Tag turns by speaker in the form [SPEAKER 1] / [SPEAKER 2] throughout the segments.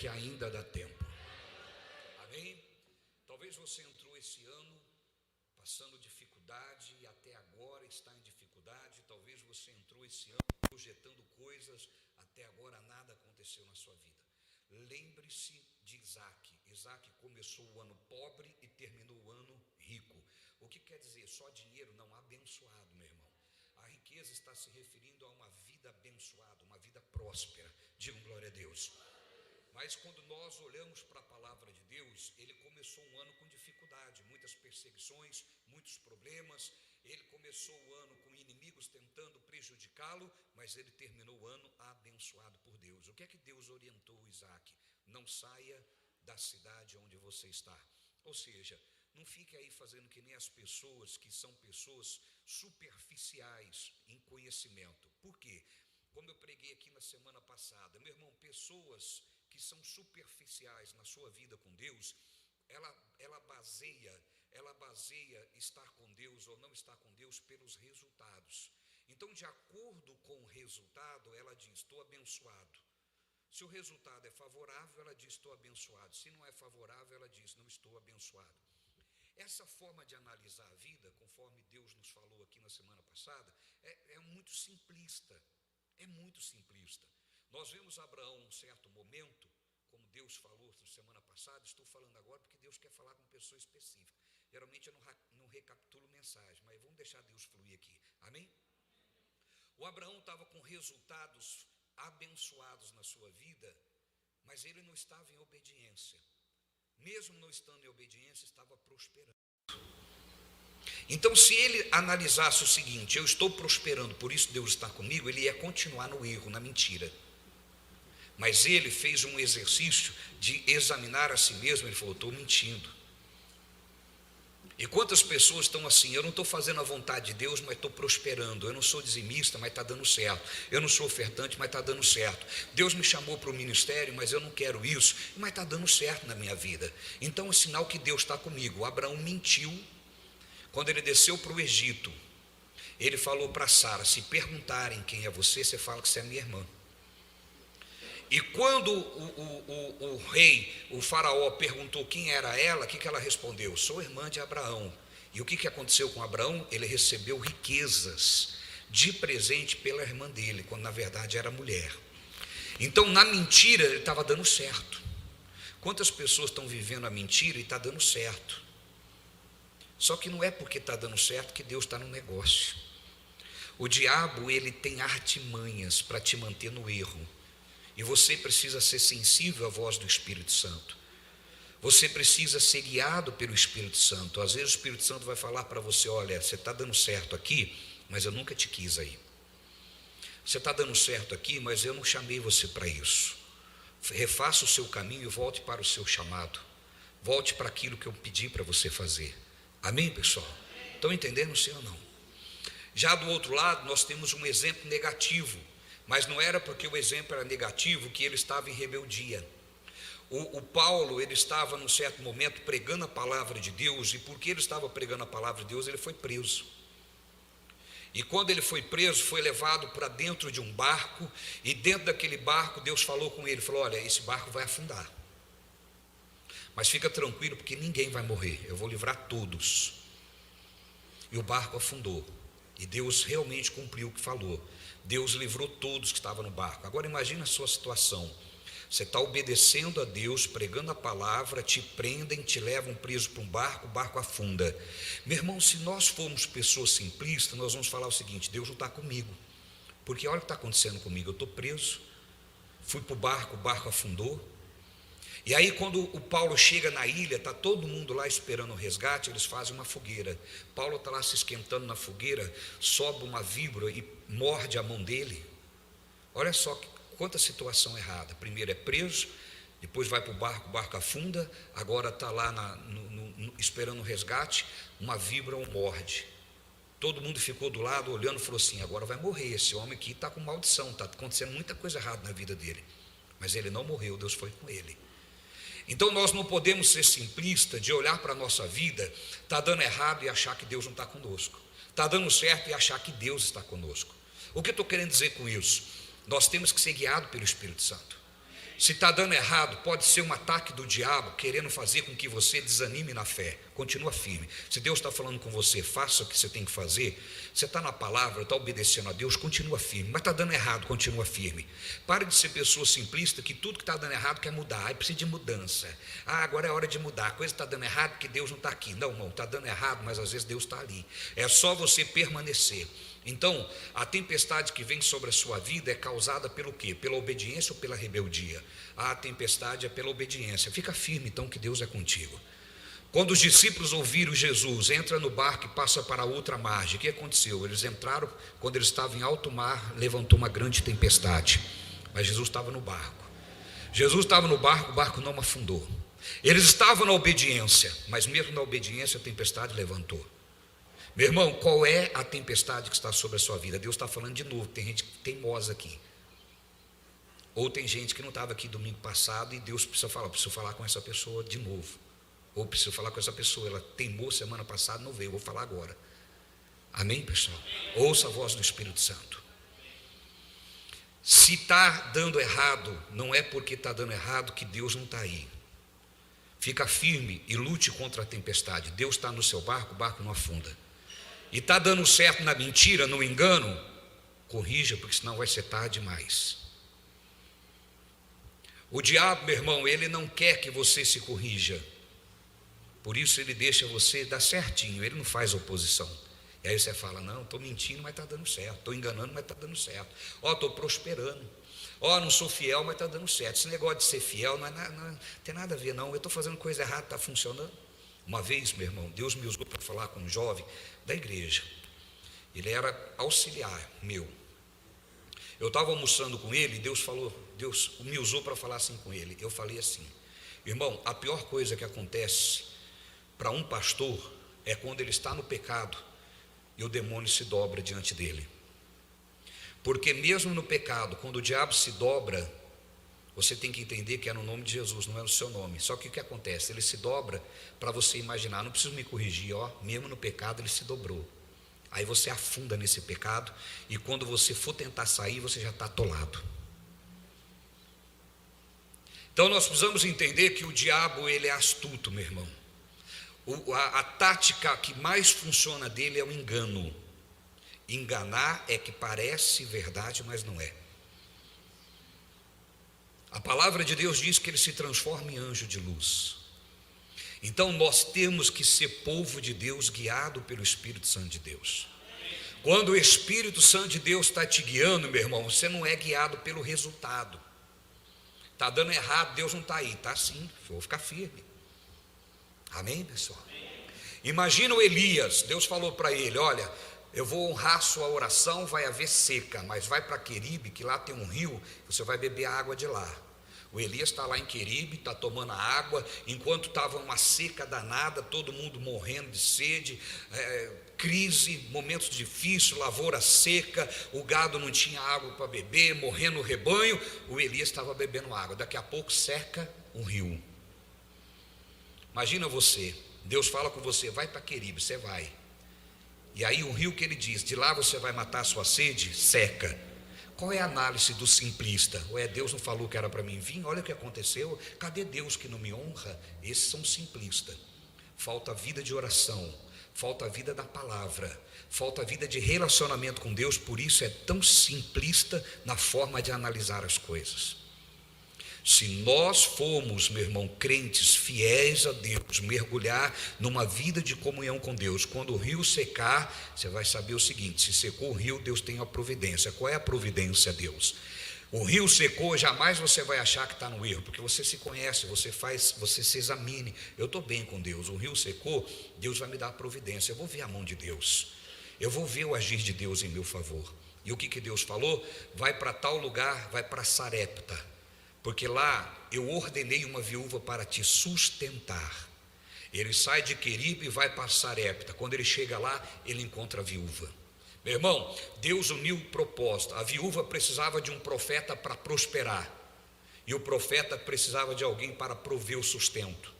[SPEAKER 1] que ainda dá tempo. Amém? Talvez você entrou esse ano passando dificuldade e até agora está em dificuldade. Talvez você entrou esse ano projetando coisas, até agora nada aconteceu na sua vida. Lembre-se de Isaac. Isaac começou o ano pobre e terminou o ano rico. O que quer dizer? Só dinheiro não, abençoado, meu irmão. A riqueza está se referindo a uma vida abençoada, uma vida próspera. Digam glória a Deus. Mas quando nós olhamos para a palavra de Deus, ele começou um ano com dificuldade, muitas perseguições, muitos problemas. Ele começou o ano com inimigos tentando prejudicá-lo, mas ele terminou o ano abençoado por Deus. O que é que Deus orientou Isaac? Não saia da cidade onde você está. Ou seja, não fique aí fazendo que nem as pessoas que são pessoas superficiais em conhecimento. Por quê? Como eu preguei aqui na semana passada, meu irmão, pessoas que são superficiais na sua vida com Deus, ela baseia estar com Deus ou não estar com Deus pelos resultados. Então, de acordo com o resultado, ela diz, estou abençoado. Se o resultado é favorável, ela diz, estou abençoado. Se não é favorável, ela diz, não estou abençoado. Essa forma de analisar a vida, conforme Deus nos falou aqui na semana passada, é muito simplista. É muito simplista. Nós vemos Abraão em um certo momento, como Deus falou na semana passada, estou falando agora porque Deus quer falar com pessoa específica. Geralmente eu não recapitulo mensagem, mas vamos deixar Deus fluir aqui. Amém? O Abraão estava com resultados abençoados na sua vida, mas ele não estava em obediência. Mesmo não estando em obediência, estava prosperando. Então, se ele analisasse o seguinte, eu estou prosperando, por isso Deus está comigo, ele ia continuar no erro, na mentira. Mas ele fez um exercício de examinar a si mesmo, ele falou, estou mentindo. E quantas pessoas estão assim, eu não estou fazendo a vontade de Deus, mas estou prosperando. Eu não sou dizimista, mas está dando certo. Eu não sou ofertante, mas está dando certo. Deus me chamou para o ministério, mas eu não quero isso, mas está dando certo na minha vida. Então é sinal que Deus está comigo. O Abraão mentiu. Quando ele desceu para o Egito, ele falou para Sara, se perguntarem quem é você, você fala que você é minha irmã. E quando o rei, o faraó, perguntou quem era ela, o que ela respondeu? Sou irmã de Abraão. E o que aconteceu com Abraão? Ele recebeu riquezas de presente pela irmã dele, quando na verdade era mulher. Então na mentira ele estava dando certo. Quantas pessoas estão vivendo a mentira e está dando certo? Só que não é porque está dando certo que Deus está no negócio. O diabo, ele tem artimanhas para te manter no erro. E você precisa ser sensível à voz do Espírito Santo. Você precisa ser guiado pelo Espírito Santo. Às vezes o Espírito Santo vai falar para você, olha, você está dando certo aqui, mas eu nunca te quis aí. Você está dando certo aqui, mas eu não chamei você para isso. Refaça o seu caminho e volte para o seu chamado. Volte para aquilo que eu pedi para você fazer. Amém, pessoal? Estão entendendo, sim ou não? Já do outro lado, nós temos um exemplo negativo, mas não era porque o exemplo era negativo que ele estava em rebeldia. O Paulo, ele estava num certo momento pregando a palavra de Deus, e porque ele estava pregando a palavra de Deus, ele foi preso. E quando ele foi preso, foi levado para dentro de um barco, e dentro daquele barco, Deus falou com ele, falou, olha, esse barco vai afundar. Mas fica tranquilo, porque ninguém vai morrer, eu vou livrar todos. E o barco afundou, e Deus realmente cumpriu o que falou. Deus livrou todos que estavam no barco. Agora imagina a sua situação, você está obedecendo a Deus, pregando a palavra, te prendem, te levam preso para um barco, o barco afunda. Meu irmão, se nós formos pessoas simplistas, nós vamos falar o seguinte, Deus não está comigo, porque olha o que está acontecendo comigo, eu estou preso, fui para o barco afundou. E aí quando o Paulo chega na ilha, está todo mundo lá esperando o resgate, eles fazem uma fogueira. Paulo está lá se esquentando na fogueira, sobe uma víbora e morde a mão dele. Olha só quanta situação errada. Primeiro é preso, depois vai para o barco afunda, agora está lá esperando o resgate, uma víbora o morde. Todo mundo ficou do lado olhando e falou assim, agora vai morrer, esse homem aqui está com maldição, está acontecendo muita coisa errada na vida dele. Mas ele não morreu, Deus foi com ele. Então nós não podemos ser simplistas de olhar para a nossa vida, está dando errado e achar que Deus não está conosco, está dando certo e achar que Deus está conosco. O que eu estou querendo dizer com isso? Nós temos que ser guiados pelo Espírito Santo. Se está dando errado, pode ser um ataque do diabo querendo fazer com que você desanime na fé. Continua firme. Se Deus está falando com você, faça o que você tem que fazer. Você está na palavra, está obedecendo a Deus, continua firme. Mas está dando errado, continua firme. Pare de ser pessoa simplista que tudo que está dando errado quer mudar. Aí precisa de mudança. Agora é hora de mudar. A coisa está dando errado porque Deus não está aqui. Não, irmão, está dando errado, mas às vezes Deus está ali. É só você permanecer. Então, a tempestade que vem sobre a sua vida é causada pelo quê? Pela obediência ou pela rebeldia? A tempestade é pela obediência. Fica firme então que Deus é contigo. Quando os discípulos ouviram Jesus, entra no barco e passa para a outra margem, o que aconteceu? Eles entraram, quando eles estavam em alto mar, levantou uma grande tempestade, mas Jesus estava no barco. Jesus estava no barco, o barco não afundou. Eles estavam na obediência, mas mesmo na obediência a tempestade levantou. Meu irmão, qual é a tempestade que está sobre a sua vida? Deus está falando de novo, tem gente teimosa aqui. Ou tem gente que não estava aqui domingo passado e Deus precisa falar, preciso falar com essa pessoa de novo. Ou preciso falar com essa pessoa, ela teimou semana passada, não veio, vou falar agora. Amém, pessoal? Ouça a voz do Espírito Santo. Se está dando errado, não é porque está dando errado que Deus não está aí. Fica firme e lute contra a tempestade. Deus está no seu barco, o barco não afunda. E está dando certo na mentira, no engano, corrija, porque senão vai ser tarde demais. O diabo, meu irmão, ele não quer que você se corrija. Por isso ele deixa você dar certinho, ele não faz oposição. E aí você fala, não, estou mentindo, mas está dando certo. Estou enganando, mas está dando certo. Estou prosperando. Não sou fiel, mas está dando certo. Esse negócio de ser fiel não tem nada a ver, não. Eu estou fazendo coisa errada, está funcionando. Uma vez, meu irmão, Deus me usou para falar com um jovem da igreja. Ele era auxiliar meu. Eu estava almoçando com ele e Deus me usou para falar assim com ele. Eu falei assim, irmão, a pior coisa que acontece para um pastor é quando ele está no pecado e o demônio se dobra diante dele. Porque mesmo no pecado, quando o diabo se dobra, você tem que entender que é no nome de Jesus, não é no seu nome. Só que o que acontece? Ele se dobra para você imaginar, não preciso me corrigir, mesmo no pecado ele se dobrou. Aí você afunda nesse pecado e quando você for tentar sair, você já está atolado. Então nós precisamos entender que o diabo, ele é astuto, meu irmão. A tática que mais funciona dele é o engano. Enganar é que parece verdade, mas não é. A palavra de Deus diz que ele se transforma em anjo de luz. Então nós temos que ser povo de Deus, guiado pelo Espírito Santo de Deus. Quando o Espírito Santo de Deus está te guiando, meu irmão, você não é guiado pelo resultado. Está dando errado, Deus não está aí. Está sim, vou ficar firme. Amém, pessoal? Imagina o Elias, Deus falou para ele, olha, eu vou honrar sua oração, vai haver seca, mas vai para Queribe, que lá tem um rio, você vai beber a água de lá. O Elias está lá em Queribe, está tomando a água, enquanto estava uma seca danada, todo mundo morrendo de sede, crise, momentos difíceis, lavoura seca, o gado não tinha água para beber, morrendo o rebanho, o Elias estava bebendo água, daqui a pouco seca um rio. Imagina você, Deus fala com você, vai para Queribe, você vai. E aí o rio que ele diz, de lá você vai matar a sua sede, seca. Qual é a análise do simplista? Deus não falou que era para mim vir? Olha o que aconteceu. Cadê Deus que não me honra? Esses são simplistas. Falta vida de oração, falta vida da palavra, falta vida de relacionamento com Deus, por isso é tão simplista na forma de analisar as coisas. Se nós formos, meu irmão, crentes fiéis a Deus, mergulhar numa vida de comunhão com Deus, quando o rio secar, você vai saber o seguinte, se secou o rio, Deus tem a providência. Qual é a providência, Deus? O rio secou, jamais você vai achar que está no erro, porque você se conhece, você se examine. Eu estou bem com Deus, o rio secou, Deus vai me dar a providência, eu vou ver a mão de Deus, eu vou ver o agir de Deus em meu favor. E o que Deus falou? Vai para tal lugar, vai para Sarepta, porque lá eu ordenei uma viúva para te sustentar. Ele sai de Queribe e vai para Sarepta. Quando ele chega lá, ele encontra a viúva. Meu irmão, Deus uniu o propósito. A viúva precisava de um profeta para prosperar, e o profeta precisava de alguém para prover o sustento.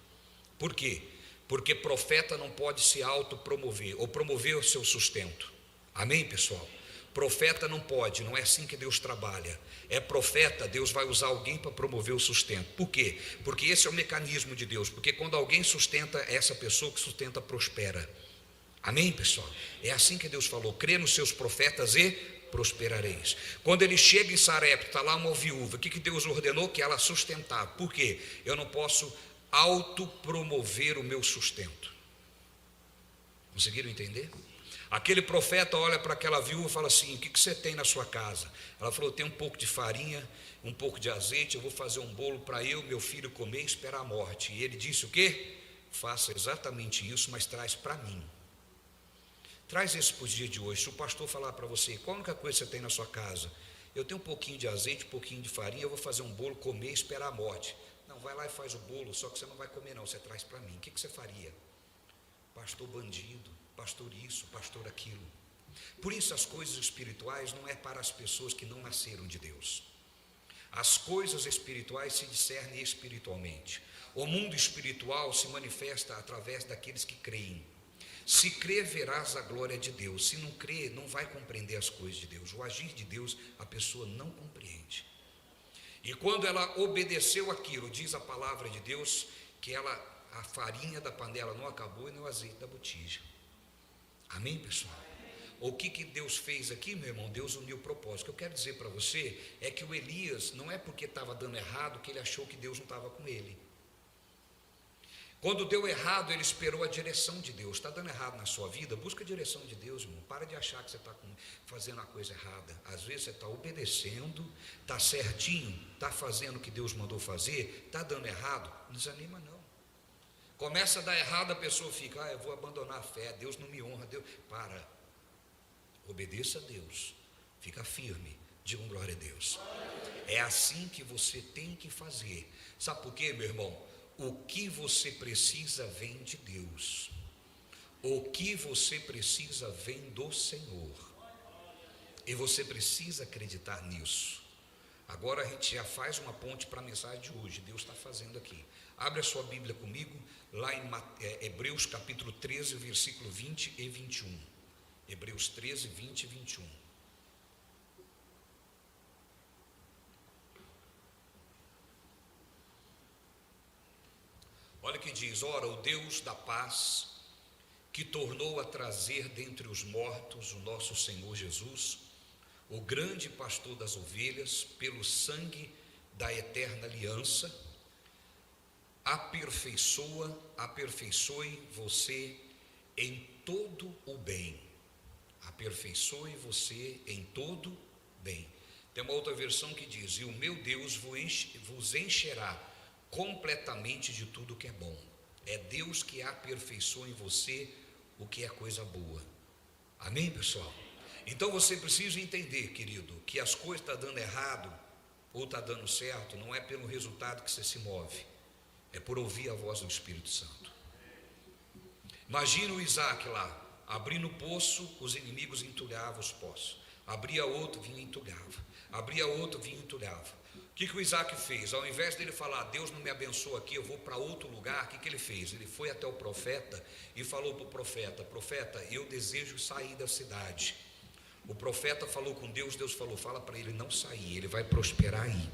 [SPEAKER 1] Por quê? Porque profeta não pode se autopromover ou promover o seu sustento. Amém, pessoal? Profeta não pode, não é assim que Deus trabalha. É profeta, Deus vai usar alguém para promover o sustento. Por quê? Porque esse é o mecanismo de Deus. Porque quando alguém sustenta, essa pessoa que sustenta prospera. Amém, pessoal? É assim que Deus falou: crê nos seus profetas e prosperareis. Quando ele chega em Sarepta, está lá uma viúva, o que Deus ordenou? Que ela sustentava. Por quê? Eu não posso autopromover o meu sustento. Conseguiram entender? Aquele profeta olha para aquela viúva e fala assim: o que você tem na sua casa? Ela falou: tem um pouco de farinha, um pouco de azeite, eu vou fazer um bolo para eu, meu filho comer e esperar a morte. E ele disse o quê? Faça exatamente isso, mas traz para mim. Traz isso para os dias de hoje. Se o pastor falar para você: qual a única coisa que você tem na sua casa? Eu tenho um pouquinho de azeite, um pouquinho de farinha, eu vou fazer um bolo, comer e esperar a morte. Não, vai lá e faz o bolo, só que você não vai comer não, você traz para mim. O que você faria? Pastor bandido, pastor isso, pastor aquilo. Por isso as coisas espirituais não é para as pessoas que não nasceram de Deus. As coisas espirituais se discernem espiritualmente. O mundo espiritual se manifesta através daqueles que creem. Se crer, verás a glória de Deus. Se não crer, não vai compreender as coisas de Deus. O agir de Deus, a pessoa não compreende. E quando ela obedeceu aquilo, diz a palavra de Deus, que a farinha da panela não acabou e nem o azeite da botija. Amém, pessoal? O que Deus fez aqui, meu irmão? Deus uniu o propósito. O que eu quero dizer para você é que o Elias, não é porque estava dando errado que ele achou que Deus não estava com ele. Quando deu errado, ele esperou a direção de Deus. Está dando errado na sua vida? Busca a direção de Deus, irmão. Para de achar que você está fazendo a coisa errada. Às vezes você está obedecendo, está certinho, está fazendo o que Deus mandou fazer, está dando errado. Não desanima não. Começa a dar errado, a pessoa fica: eu vou abandonar a fé, Deus não me honra. Deus. Para. Obedeça a Deus. Fica firme. Diga glória a Deus. É assim que você tem que fazer. Sabe por quê, meu irmão? O que você precisa vem de Deus. O que você precisa vem do Senhor. E você precisa acreditar nisso. Agora a gente já faz uma ponte para a mensagem de hoje. Deus está fazendo aqui. Abre a sua Bíblia comigo, lá em Hebreus capítulo 13, versículo 20 e 21. Hebreus 13, 20 e 21. Olha o que diz: ora, o Deus da paz, que tornou a trazer dentre os mortos o nosso Senhor Jesus, o grande pastor das ovelhas, pelo sangue da eterna aliança, aperfeiçoe você em todo o bem. Aperfeiçoe você em todo bem. Tem uma outra versão que diz: e o meu Deus vos encherá completamente de tudo que é bom. É Deus que aperfeiçoa em você o que é coisa boa. Amém, pessoal? Então você precisa entender, querido, que as coisas estão dando errado ou está dando certo, não é pelo resultado que você se move, é por ouvir a voz do Espírito Santo. Imagina o Isaac lá, abrindo o poço, os inimigos entulhavam os poços. Abria outro, vinha e entulhava. Abria outro, vinha e entulhava. O que o Isaac fez? Ao invés dele falar: Deus não me abençoa aqui, eu vou para outro lugar, o que ele fez? Ele foi até o profeta e falou para o profeta: profeta, eu desejo sair da cidade. O profeta falou com Deus, Deus falou: fala para ele não sair, ele vai prosperar aí.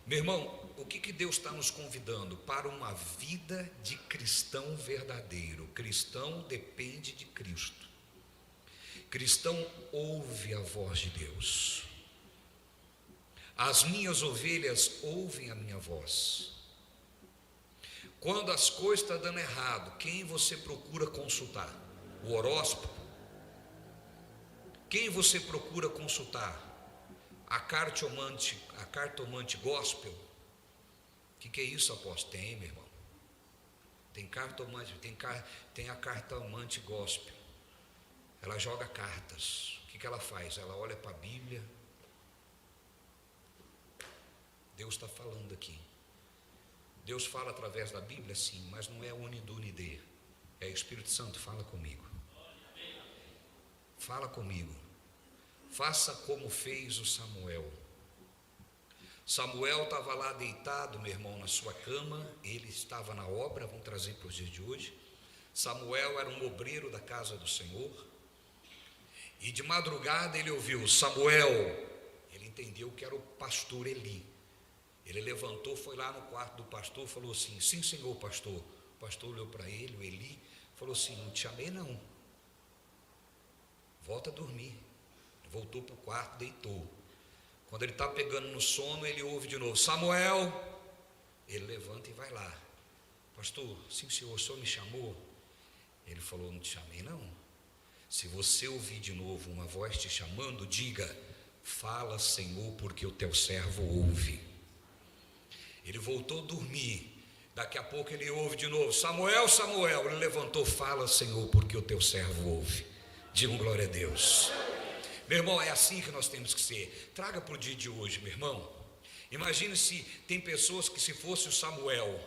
[SPEAKER 1] Meu irmão, o que Deus está nos convidando? Para uma vida de cristão verdadeiro. Cristão depende de Cristo. Cristão ouve a voz de Deus. As minhas ovelhas ouvem a minha voz. Quando as coisas estão dando errado, quem você procura consultar? O horóscopo? Quem você procura consultar? A cartomante gospel? O que é isso, apóstolo? Tem, meu irmão. Tem cartomante, tem a cartomante gospel. Ela joga cartas. O que ela faz? Ela olha para a Bíblia. Deus está falando aqui. Deus fala através da Bíblia, sim, mas não é unidunide. É Espírito Santo, fala comigo. Fala comigo. Faça como fez o Samuel. Samuel estava lá deitado, meu irmão, na sua cama. Ele estava na obra, vamos trazer para os dias de hoje. Samuel era um obreiro da casa do Senhor. E de madrugada ele ouviu: Samuel. Ele entendeu que era o pastor Eli. Ele levantou, foi lá no quarto do pastor, falou assim: sim, senhor pastor. O pastor olhou para ele, o Eli, falou assim: não te chamei não, volta a dormir. Voltou para o quarto, deitou. Quando ele está pegando no sono, ele ouve de novo: Samuel. Ele levanta e vai lá: pastor, sim senhor, o senhor me chamou? Ele falou: não te chamei não. Se você ouvir de novo uma voz te chamando, diga: fala, Senhor, porque o teu servo ouve. Ele voltou a dormir. Daqui a pouco ele ouve de novo: Samuel, Samuel. Ele levantou: fala, Senhor, porque o teu servo ouve. Digam glória a Deus. Meu irmão, é assim que nós temos que ser. Traga para o dia de hoje, meu irmão. Imagine se tem pessoas que, se fosse o Samuel,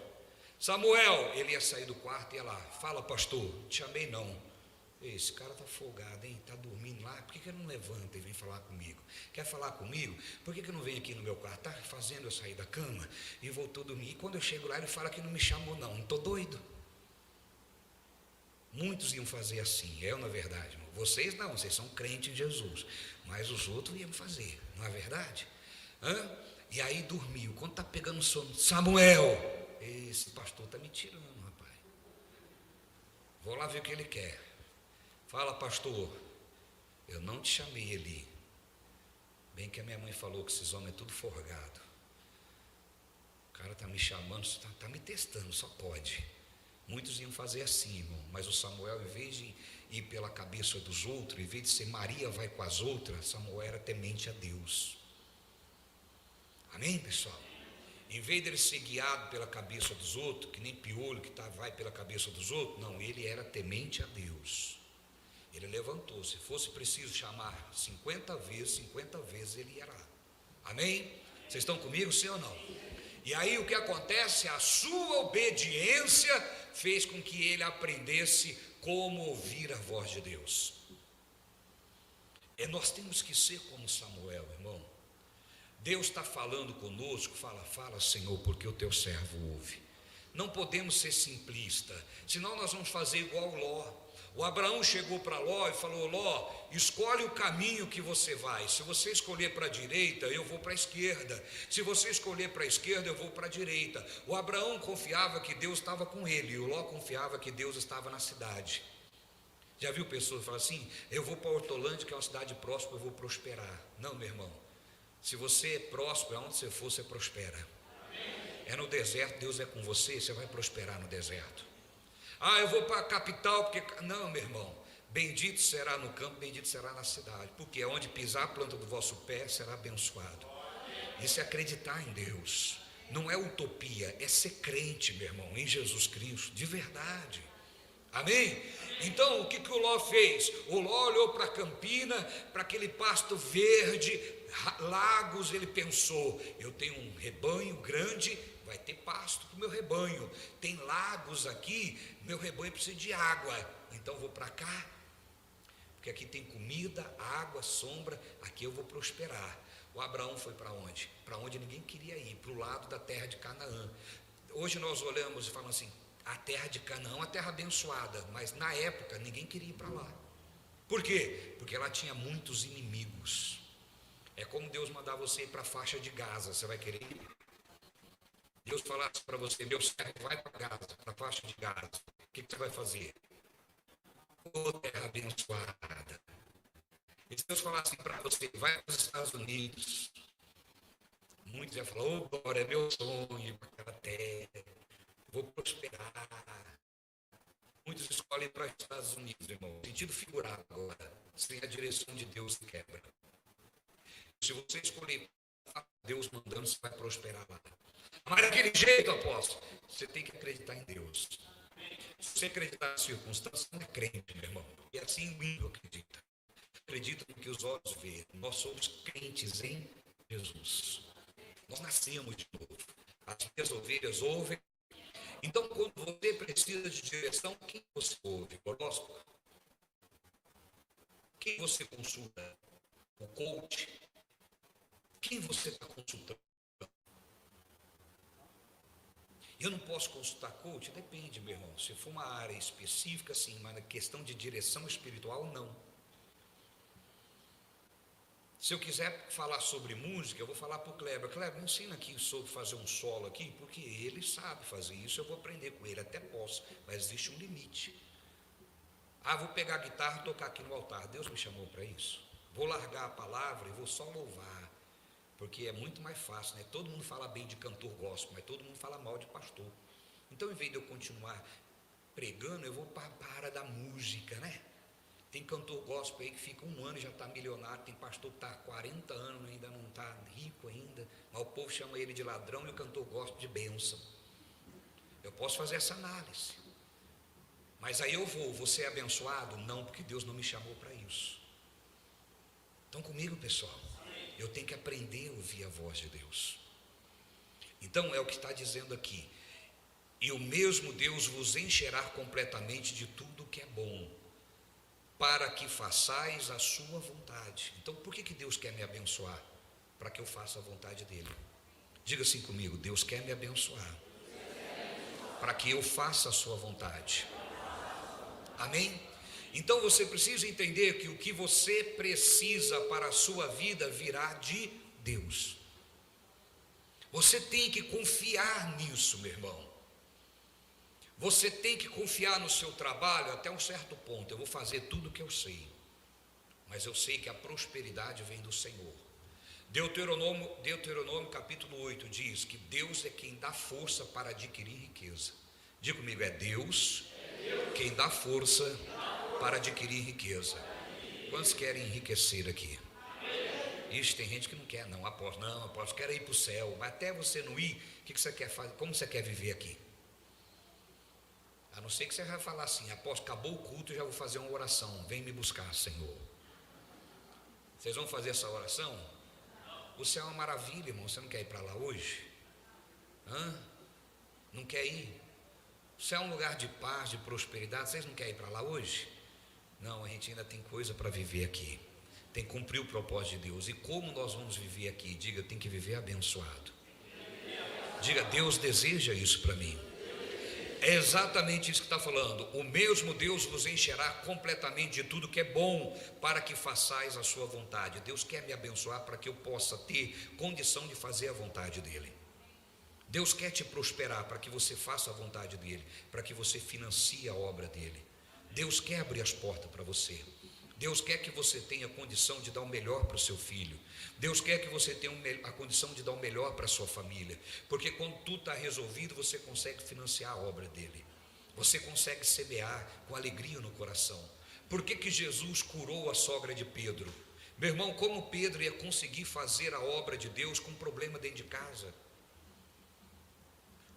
[SPEAKER 1] ele ia sair do quarto e ia lá: fala, pastor, te chamei não. Esse cara está folgado, hein? Está dormindo lá, por que ele não levanta e vem falar comigo? Quer falar comigo? Por que não vem aqui no meu quarto? Está fazendo eu sair da cama e voltou a dormir. E quando eu chego lá, ele fala que não me chamou não estou doido. Muitos iam fazer assim, na verdade, irmão. Vocês não, vocês são crentes em Jesus, mas os outros iam fazer, não é verdade? E aí dormiu. Quando está pegando sono: Samuel. Esse pastor está me tirando, rapaz. Vou lá ver o que ele quer. Fala, pastor, eu não te chamei, Eli. Bem que a minha mãe falou que esses homens é tudo forgado. O cara está me chamando, está me testando, só pode. Muitos iam fazer assim, irmão. Mas o Samuel, em vez de ir pela cabeça dos outros, em vez de ser Maria vai com as outras, Samuel era temente a Deus. Amém, pessoal? Em vez dele ser guiado pela cabeça dos outros, que nem piolho que vai pela cabeça dos outros, não, ele era temente a Deus. Ele levantou: se fosse preciso chamar 50 vezes ele ia lá. Amém? Vocês estão comigo, sim ou não? E aí o que acontece? A sua obediência fez com que ele aprendesse como ouvir a voz de Deus. Nós temos que ser como Samuel, irmão. Deus está falando conosco: fala, Senhor, porque o teu servo ouve. Não podemos ser simplistas, senão nós vamos fazer igual Ló. O Abraão chegou para Ló e falou: Ló, escolhe o caminho que você vai. Se você escolher para a direita, eu vou para a esquerda. Se você escolher para a esquerda, eu vou para a direita. O Abraão confiava que Deus estava com ele, e o Ló confiava que Deus estava na cidade. Já viu pessoas falar assim: eu vou para Hortolândia, que é uma cidade próspera, eu vou prosperar. Não, meu irmão. Se você é próspero, aonde você for, você prospera. É no deserto, Deus é com você, você vai prosperar no deserto. Eu vou para a capital, porque... Não, meu irmão. Bendito será no campo, bendito será na cidade. Porque onde pisar a planta do vosso pé será abençoado. Isso é acreditar em Deus. Não é utopia, é ser crente, meu irmão, em Jesus Cristo, de verdade. Amém? Então, o que o Ló fez? O Ló olhou para a campina, para aquele pasto verde, lagos. Ele pensou: eu tenho um rebanho grande, vai ter pasto para o meu rebanho. Tem lagos aqui, meu rebanho precisa de água. Então vou para cá, porque aqui tem comida, água, sombra. Aqui eu vou prosperar. O Abraão foi para onde? Para onde ninguém queria ir, para o lado da terra de Canaã. Hoje nós olhamos e falamos assim: a terra de Canaã é uma terra abençoada, mas na época ninguém queria ir para lá. Por quê? Porque lá tinha muitos inimigos. É como Deus mandar você ir para a faixa de Gaza. Você vai querer ir? Deus falasse para você: meu servo, vai para Gaza, para a faixa de Gaza. O que você vai fazer? Terra abençoada. E se Deus falasse para você: vai para os Estados Unidos, muitos iam falar: agora é meu sonho ir para aquela terra, vou prosperar. Muitos escolhem para os Estados Unidos, irmão, sentido figurado agora, sem a direção de Deus se quebra. Se você escolher Deus mandando, você vai prosperar lá. Mas daquele jeito, apóstolo, você tem que acreditar em Deus. Se você acreditar nas circunstâncias, não é crente, meu irmão. E assim o ímpio acredita. Acredita no que os olhos veem. Nós somos crentes em Jesus. Nós nascemos de novo. As minhas ovelhas ouvem. Então, quando você precisa de direção, quem você ouve? Horóscopo? Quem você consulta? O coach? Quem você está consultando? Eu não posso consultar coach? Depende, meu irmão. Se for uma área específica, sim, mas na questão de direção espiritual, não. Se eu quiser falar sobre música, eu vou falar para o Kleber: Kleber, me ensina aqui sobre fazer um solo aqui, porque ele sabe fazer isso, eu vou aprender com ele, até posso, mas existe um limite. Vou pegar a guitarra e tocar aqui no altar. Deus me chamou para isso. Vou largar a palavra e vou só louvar, porque é muito mais fácil, né? Todo mundo fala bem de cantor gospel, mas todo mundo fala mal de pastor. Então, em vez de eu continuar pregando, eu vou para a área da música, né? Tem cantor gospel aí que fica 1 ano e já está milionário. Tem pastor que está há 40 anos e ainda não está rico ainda, mas o povo chama ele de ladrão e o cantor gospel de bênção. Eu posso fazer essa análise, mas aí eu vou ser abençoado? Não, porque Deus não me chamou para isso. Estão comigo, pessoal? Eu tenho que aprender a ouvir a voz de Deus. Então é o que está dizendo aqui: e o mesmo Deus vos encherá completamente de tudo que é bom, para que façais a sua vontade. Então, por que Deus quer me abençoar? Para que eu faça a vontade dele. Diga assim comigo: Deus quer me abençoar para que eu faça a sua vontade. Amém? Então você precisa entender que o que você precisa para a sua vida virá de Deus. Você tem que confiar nisso, meu irmão. Você tem que confiar no seu trabalho até um certo ponto. Eu vou fazer tudo o que eu sei, mas eu sei que a prosperidade vem do Senhor. Deuteronômio capítulo 8 diz que Deus é quem dá força para adquirir riqueza. Diga comigo: é Deus quem dá força para adquirir riqueza. Quantos querem enriquecer aqui? Ixi, tem gente que não quer não, apóstolo, quero ir para o céu. Mas até você não ir, o que você quer fazer? Como você quer viver aqui? A não ser que você vai falar assim: apóstolo, acabou o culto, eu já vou fazer uma oração, vem me buscar, Senhor. Vocês vão fazer essa oração? O céu é uma maravilha, irmão. Você não quer ir para lá hoje? Não quer ir? O céu é um lugar de paz, de prosperidade. Vocês não querem ir para lá hoje? Não, a gente ainda tem coisa para viver aqui. Tem que cumprir o propósito de Deus. E como nós vamos viver aqui? Diga: tem que viver abençoado. Diga: Deus deseja isso para mim. É exatamente isso que está falando. O mesmo Deus vos encherá completamente de tudo que é bom, para que façais a sua vontade. Deus quer me abençoar para que eu possa ter condição de fazer a vontade dele. Deus quer te prosperar para que você faça a vontade dele, para que você financie a obra dele. Deus quer abrir as portas para você. Deus quer que você tenha condição de dar o melhor para o seu filho. Deus quer que você tenha a condição de dar o melhor para a sua família, porque quando tudo está resolvido, você consegue financiar a obra dele. Você consegue semear com alegria no coração. Por que Jesus curou a sogra de Pedro? Meu irmão, como Pedro ia conseguir fazer a obra de Deus com um problema dentro de casa?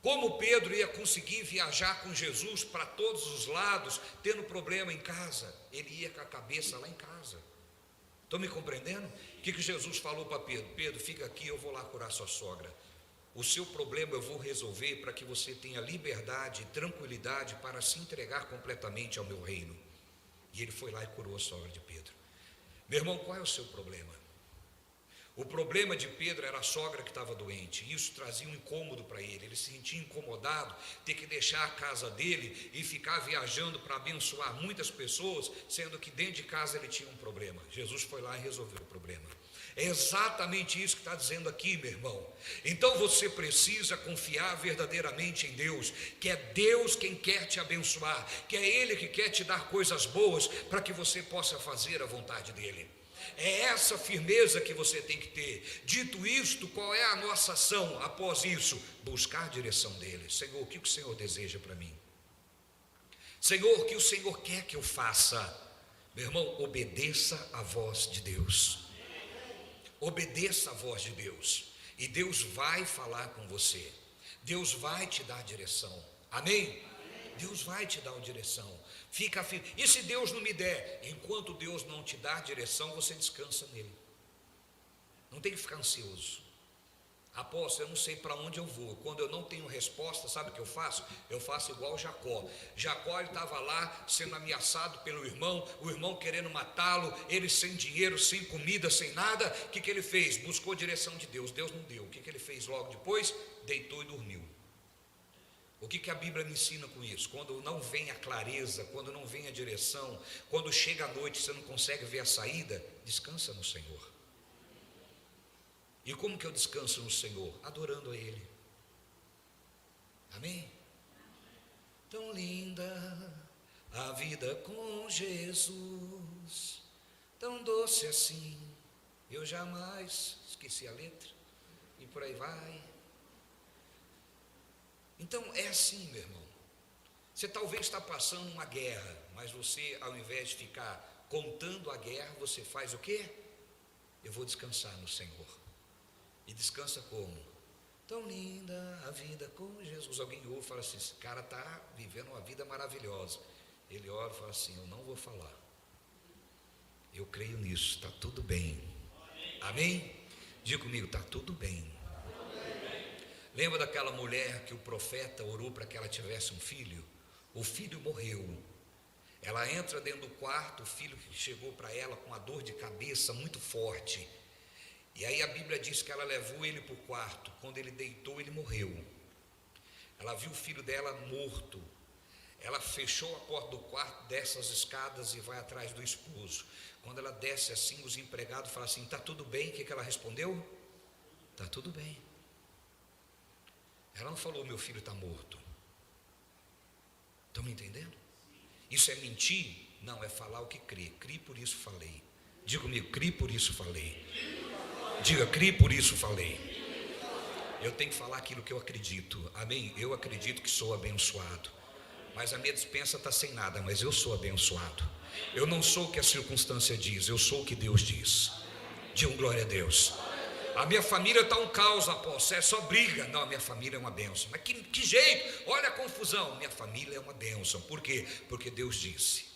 [SPEAKER 1] Como Pedro ia conseguir viajar com Jesus para todos os lados, tendo problema em casa? Ele ia com a cabeça lá em casa. Estão me compreendendo? O que Jesus falou para Pedro? Pedro, fica aqui, eu vou lá curar sua sogra. O seu problema eu vou resolver para que você tenha liberdade e tranquilidade para se entregar completamente ao meu reino. E ele foi lá e curou a sogra de Pedro. Meu irmão, qual é o seu problema? O problema de Pedro era a sogra que estava doente. Isso trazia um incômodo para ele. Ele se sentia incomodado, ter que deixar a casa dele e ficar viajando para abençoar muitas pessoas, sendo que dentro de casa ele tinha um problema. Jesus foi lá e resolveu o problema. É exatamente isso que está dizendo aqui, meu irmão. Então você precisa confiar verdadeiramente em Deus, que é Deus quem quer te abençoar, que é Ele que quer te dar coisas boas para que você possa fazer a vontade dEle. É essa firmeza que você tem que ter. Dito isto, qual é a nossa ação após isso? Buscar a direção dEle. Senhor, o que o Senhor deseja para mim? Senhor, o que o Senhor quer que eu faça? Meu irmão, obedeça a voz de Deus. Obedeça a voz de Deus, e Deus vai falar com você. Deus vai te dar direção. Amém? Deus vai te dar uma direção. Fica firme. E se Deus não me der? Enquanto Deus não te dar direção, você descansa nele. Não tem que ficar ansioso. Apóstolo, eu não sei para onde eu vou. Quando eu não tenho resposta, sabe o que eu faço? Eu faço igual Jacó. Jacó estava lá sendo ameaçado pelo irmão, o irmão querendo matá-lo, ele sem dinheiro, sem comida, sem nada. O que ele fez? Buscou direção de Deus. Deus não deu. O que ele fez logo depois? Deitou e dormiu. O que a Bíblia me ensina com isso? Quando não vem a clareza, quando não vem a direção, quando chega a noite e você não consegue ver a saída, descansa no Senhor. E como que eu descanso no Senhor? Adorando a Ele. Amém? Tão linda a vida com Jesus, tão doce assim, eu jamais esqueci a letra, e por aí vai. Então é assim, meu irmão. Você talvez está passando uma guerra, mas você, ao invés de ficar contando a guerra, você faz o quê? Eu vou descansar no Senhor. E descansa como? Tão linda a vida com Jesus. Alguém ouve e fala assim: esse cara está vivendo uma vida maravilhosa. Ele ora e fala assim: eu não vou falar. Eu creio nisso, está tudo bem. Amém? Diga comigo, está tudo bem. Lembra daquela mulher que o profeta orou para que ela tivesse um filho? O filho morreu. Ela entra dentro do quarto, o filho que chegou para ela com uma dor de cabeça muito forte. E aí a Bíblia diz que ela levou ele para o quarto. Quando ele deitou, ele morreu. Ela viu o filho dela morto. Ela fechou a porta do quarto, desce as escadas e vai atrás do esposo. Quando ela desce assim, os empregados falam assim: está tudo bem? O que ela respondeu? Está tudo bem. Ela não falou: meu filho está morto. Estão me entendendo? Isso é mentir? Não, é falar o que crê. Crie, por isso falei. Diga comigo, crie, por isso falei. Diga, crie, por isso falei. Eu tenho que falar aquilo que eu acredito. Amém? Eu acredito que sou abençoado. Mas a minha despensa está sem nada, mas eu sou abençoado. Eu não sou o que a circunstância diz, eu sou o que Deus diz. Diga glória a Deus. A minha família está um caos, apóstolo, é só briga. Não, a minha família é uma bênção. Mas que jeito? Olha a confusão. Minha família é uma bênção. Por quê? Porque Deus disse.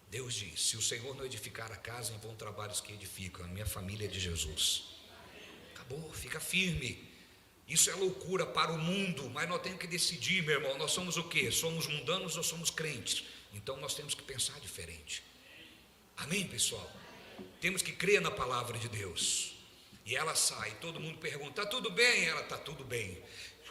[SPEAKER 1] Deus disse: se o Senhor não edificar a casa, em vão trabalhos que edificam. A minha família é de Jesus. Acabou, fica firme. Isso é loucura para o mundo, mas nós temos que decidir, meu irmão. Nós somos o quê? Somos mundanos ou somos crentes? Então nós temos que pensar diferente. Amém, pessoal? Temos que crer na palavra de Deus. E ela sai, todo mundo pergunta: está tudo bem? Ela: está tudo bem.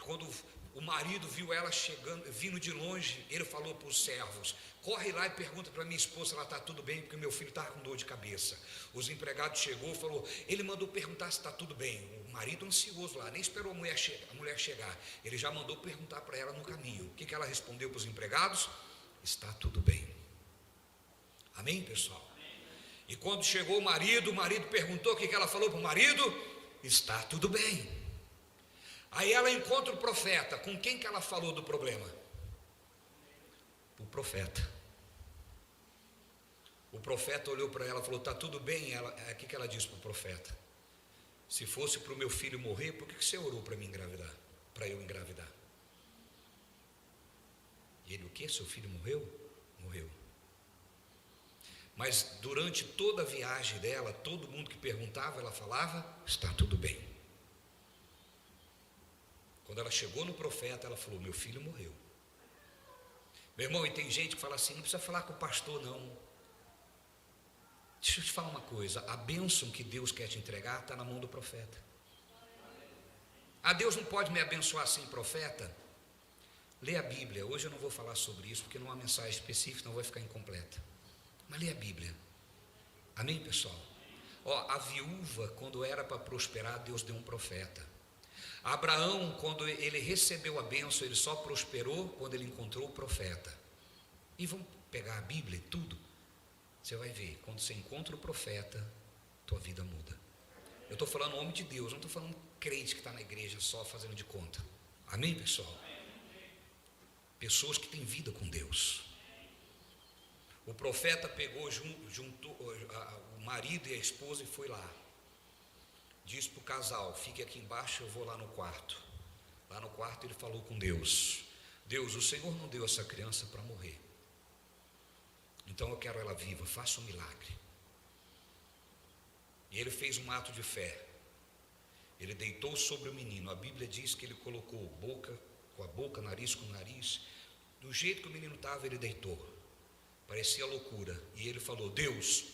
[SPEAKER 1] Quando o marido viu ela chegando, vindo de longe, ele falou para os servos: corre lá e pergunta para minha esposa se ela está tudo bem, porque meu filho estava com dor de cabeça. Os empregados chegou e falou: ele mandou perguntar se está tudo bem. O marido ansioso lá, nem esperou a mulher chegar, ele já mandou perguntar para ela no caminho. O que ela respondeu para os empregados? Está tudo bem. Amém, pessoal? E quando chegou o marido perguntou, o que ela falou para o marido? Está tudo bem. Aí ela encontra o profeta. Com quem que ela falou do problema? O profeta. O profeta olhou para ela e falou: está tudo bem? O que ela disse para o profeta? Se fosse para o meu filho morrer, por que você orou para mim engravidar? Para eu engravidar? E ele: o que? Seu filho morreu? Morreu. Mas durante toda a viagem dela, todo mundo que perguntava, ela falava: está tudo bem. Quando ela chegou no profeta, ela falou: meu filho morreu. Meu irmão, e tem gente que fala assim: não precisa falar com o pastor não. Deixa eu te falar uma coisa: a bênção que Deus quer te entregar está na mão do profeta. Ah, Deus não pode me abençoar sem profeta? Lê a Bíblia. Hoje eu não vou falar sobre isso, porque não há mensagem específica, não vai ficar incompleta. Mas lê a Bíblia. Amém, pessoal? A viúva, quando era para prosperar, Deus deu um profeta. Abraão, quando ele recebeu a bênção, ele só prosperou quando ele encontrou o profeta. E vamos pegar a Bíblia e tudo. Você vai ver, quando você encontra o profeta, tua vida muda. Eu estou falando homem de Deus, não estou falando crente que está na igreja só fazendo de conta. Amém, pessoal? Pessoas que têm vida com Deus. O profeta pegou, juntou o marido e a esposa e foi lá. Disse para o casal: fique aqui embaixo, eu vou lá no quarto. Lá no quarto ele falou com Deus: Deus, o Senhor não deu essa criança para morrer. Então eu quero ela viva, faça um milagre. E ele fez um ato de fé. Ele deitou sobre o menino. A Bíblia diz que ele colocou boca com a boca, nariz com o nariz. Do jeito que o menino estava, ele deitou. Parecia loucura. E ele falou: Deus,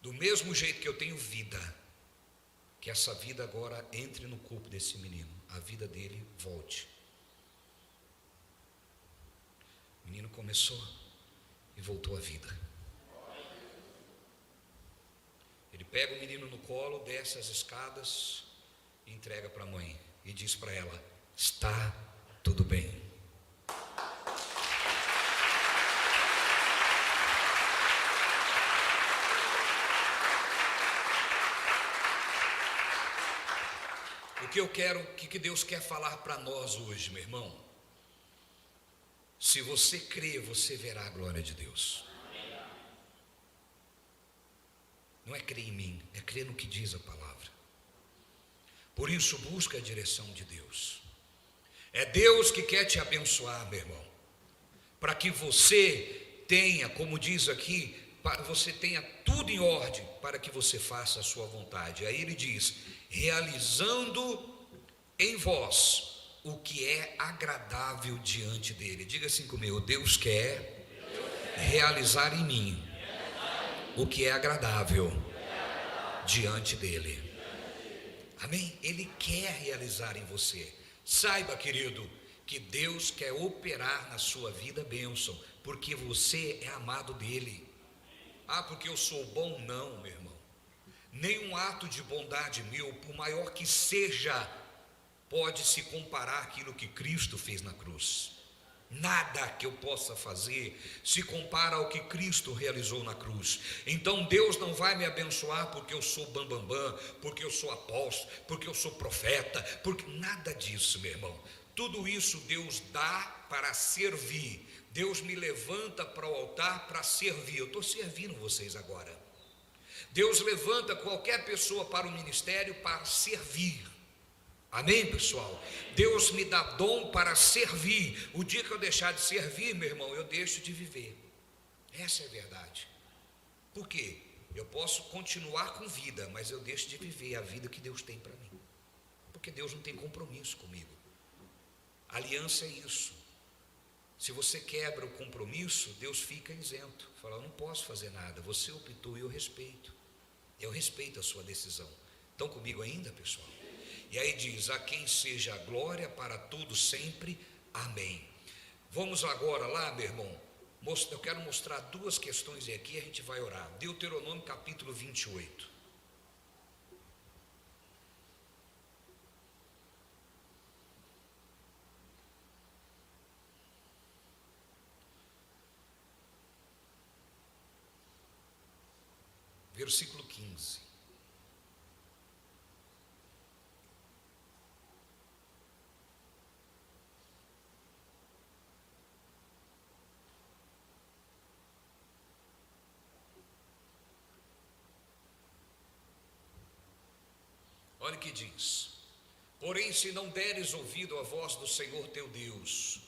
[SPEAKER 1] do mesmo jeito que eu tenho vida, que essa vida agora entre no corpo desse menino, a vida dele volte. O menino começou e voltou à vida. Ele pega o menino no colo, desce as escadas, entrega para a mãe e diz para ela: está tudo bem. O que eu quero, o que Deus quer falar para nós hoje, meu irmão? Se você crer, você verá a glória de Deus. Não é crer em mim, é crer no que diz a palavra. Por isso, busca a direção de Deus. É Deus que quer te abençoar, meu irmão, para que você tenha, como diz aqui, para você tenha tudo em ordem, para que você faça a sua vontade. Aí ele diz: realizando em vós o que é agradável diante dele. Diga assim comigo: Deus quer realizar em mim o que é agradável diante dele. Amém? Ele quer realizar em você. Saiba, querido, que Deus quer operar na sua vida bênção, porque você é amado dele. Ah, porque eu sou bom? Não, meu irmão. Nenhum ato de bondade meu, por maior que seja, pode se comparar àquilo que Cristo fez na cruz. Nada que eu possa fazer se compara ao que Cristo realizou na cruz. Então Deus não vai me abençoar porque eu sou bambambam, porque eu sou apóstolo, porque eu sou profeta, porque nada disso, meu irmão. Tudo isso Deus dá para servir. Deus me levanta para o altar para servir. Eu estou servindo vocês agora. Deus levanta qualquer pessoa para o ministério para servir. Amém, pessoal? Deus me dá dom para servir. O dia que eu deixar de servir, meu irmão, eu deixo de viver. Essa é a verdade. Por quê? Eu posso continuar com vida, mas eu deixo de viver a vida que Deus tem para mim. Porque Deus não tem compromisso comigo. Aliança é isso. Se você quebra o compromisso, Deus fica isento. Fala: eu não posso fazer nada, você optou e eu respeito. Eu respeito a sua decisão. Estão comigo ainda, pessoal? E aí diz: a quem seja a glória para todos sempre. Amém. Vamos agora lá, meu irmão. Eu quero mostrar duas questões e aqui a gente vai orar. Deuteronômio capítulo 28. Versículo 15. Olha o que diz: porém, se não deres ouvido à voz do Senhor teu Deus,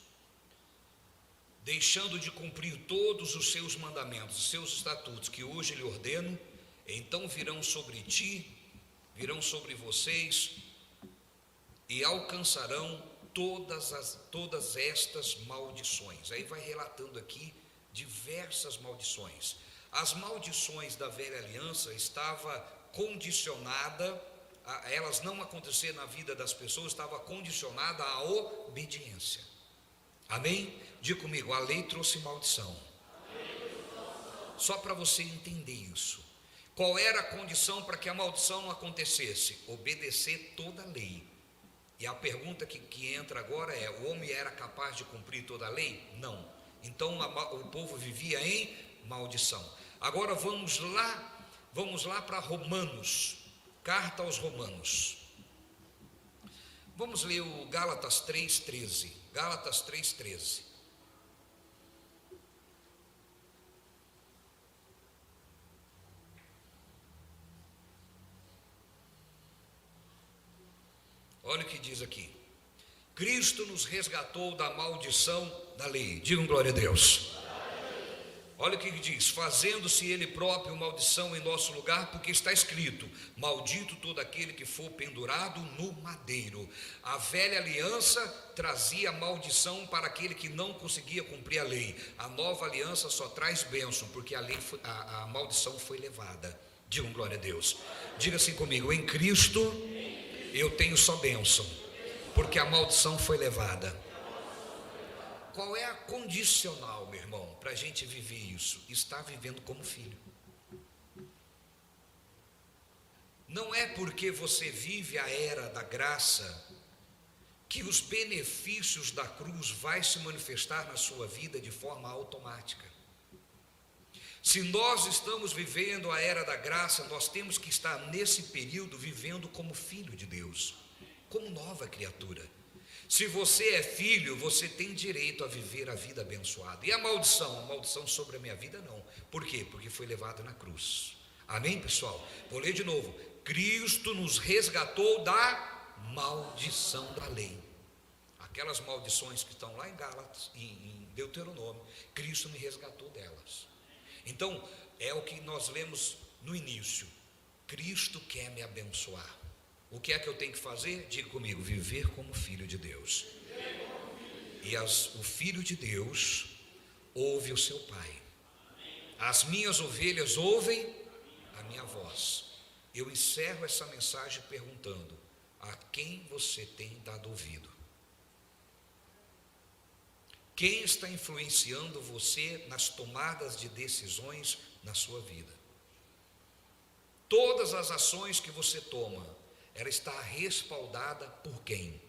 [SPEAKER 1] deixando de cumprir todos os seus mandamentos, os seus estatutos que hoje lhe ordeno, então virão sobre ti, virão sobre vocês, e alcançarão todas estas maldições. Aí vai relatando aqui diversas maldições. As maldições da velha aliança estavam condicionadas, elas não aconteceram na vida das pessoas, estava condicionada à obediência. Amém? Diga comigo: a lei trouxe maldição. Só para você entender isso. Qual era a condição para que a maldição não acontecesse? Obedecer toda a lei. E a pergunta que entra agora é: o homem era capaz de cumprir toda a lei? Não. Então o povo vivia em maldição. Agora vamos lá para Romanos, carta aos Romanos. Vamos ler o Gálatas 3,13. Gálatas 3,13. Olha o que diz aqui: Cristo nos resgatou da maldição da lei. Digam glória a Deus. Olha o que diz: fazendo-se ele próprio maldição em nosso lugar, porque está escrito: maldito todo aquele que for pendurado no madeiro. A velha aliança trazia maldição para aquele que não conseguia cumprir a lei. A nova aliança só traz bênção, porque a maldição foi levada. Digam glória a Deus. Diga assim comigo: em Cristo eu tenho só bênção, porque a maldição foi levada. Qual é a condicional, meu irmão, para a gente viver isso? Estar vivendo como filho. Não é porque você vive a era da graça que os benefícios da cruz vai se manifestar na sua vida de forma automática. Se nós estamos vivendo a era da graça, nós temos que estar nesse período vivendo como filho de Deus, como nova criatura. Se você é filho, você tem direito a viver a vida abençoada. E a maldição sobre a minha vida não. Por quê? Porque foi levado na cruz. Amém, pessoal? Vou ler de novo. Cristo nos resgatou da maldição da lei. Aquelas maldições que estão lá em Gálatas, em Deuteronômio, Cristo me resgatou delas. Então, é o que nós lemos no início. Cristo quer me abençoar. O que é que eu tenho que fazer? Diga comigo, viver como filho de Deus. E o filho de Deus ouve o seu pai. As minhas ovelhas ouvem a minha voz. Eu encerro essa mensagem perguntando: a quem você tem dado ouvido? Quem está influenciando você nas tomadas de decisões na sua vida? Todas as ações que você toma, ela está respaldada por quem?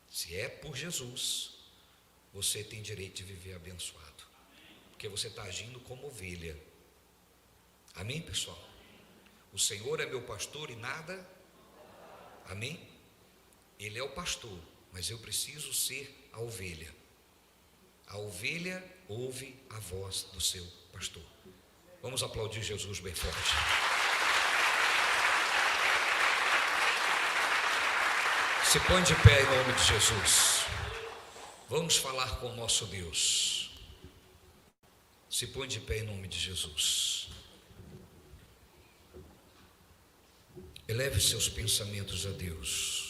[SPEAKER 1] Se é por Jesus, você tem direito de viver abençoado, porque você está agindo como ovelha. Amém, pessoal? O Senhor é meu pastor e nada. Amém? Ele é o pastor, mas eu preciso ser a ovelha. A ovelha ouve a voz do seu pastor. Vamos aplaudir Jesus bem forte. Se põe de pé em nome de Jesus. Vamos falar com o nosso Deus. Se põe de pé em nome de Jesus. Eleve seus pensamentos a Deus.